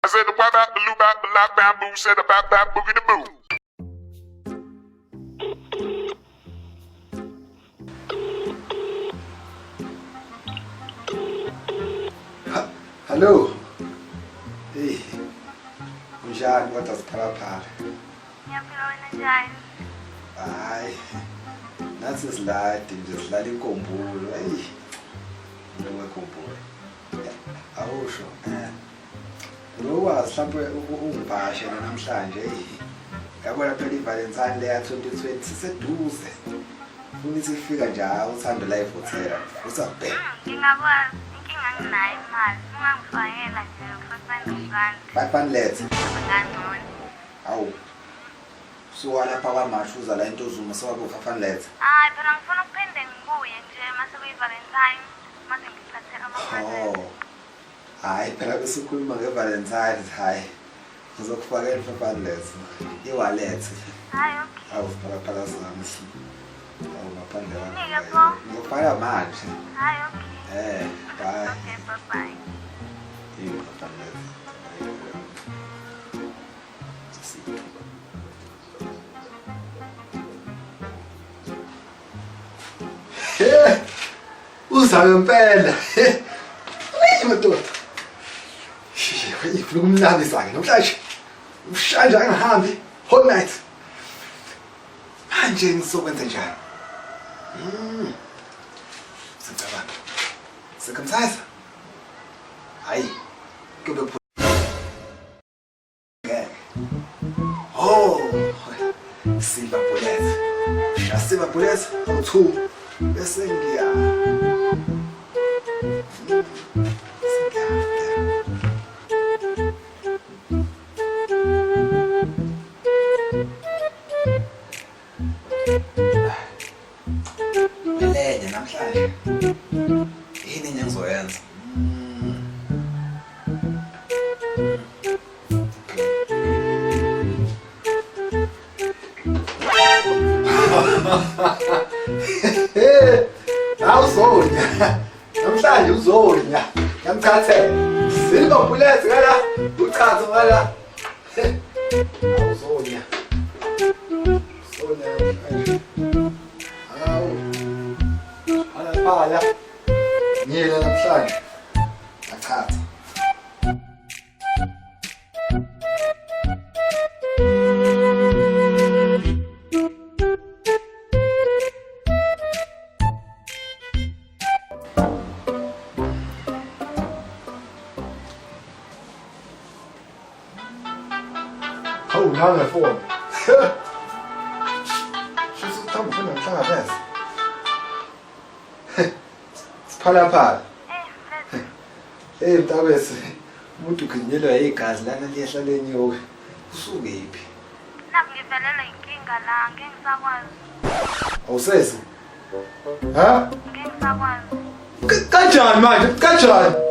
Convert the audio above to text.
said the wop out the loop out the lock bamboo, said about that boogie the boo. Hello. Hey. Unjani kodwa siphalaphala? Ngiyaphila wena njani? Hayi. Nathi silade nje silala inkombulo. Hey. Noma inkombulo. Awusho. Lokwazi mhlawumbe ungibhashe namhlanje. Yabona phela iValentine leya 2020 siseduze. Ufuna sifika njalo uthando live hotel. Usabheka. Ngingakwazi inkinga nginayo imali. Ungangifakela nje R500. 500 let's. Ngangcono. Awu. So walapha kwaMashuza la into uzuma sewabo 500 let's. Hayi phela ngifuna ukuphinde ngibuye nje mase kuyiValentine mase ngithathela ama-500. Oh. Hayi phela bese ukhuluma ngeValentine hayi. Ngizokufakela 500 let's. I-wallet. Hayi okay. Awu phala sami. Awu ngaphandle Nike pho. Ngiyofaka manje. Hayi okay. Bye. Okay, bye-bye. You 500 let's. Uzayo impela. Madoda. Ngifuna ukumnabisa ke namhlanje. Ushanja angihambi whole night. Manje ngizokwenza njani? Sicabanga. Sikamthatha. Hayi. Kube oh. Silver bullet. Silver bullet. Two. Bese ngiya. Belenya namhlanje. Yini engizoyenza? Awuzonya. Namhlanje uzonya. Ngiyamthathela. Silver bullet ngala. Uchaza ngala. Awuzonya. Sonya namhlanje. Awu. Alaphala. Ngiyela namhlanje. Ngachatha. Oh, now they're form. She's a tongue for them, try best. Siphalaphala. Mntabese, umuntu uginyelwa igazi lana liyehla lenyoka. Usuke iphi? Naku ngivelelwa inkinga la, ngeke ngisakwazi. Awusese? Ha? Ngeke ngisakwazi. Kanjani manje? Kanjani?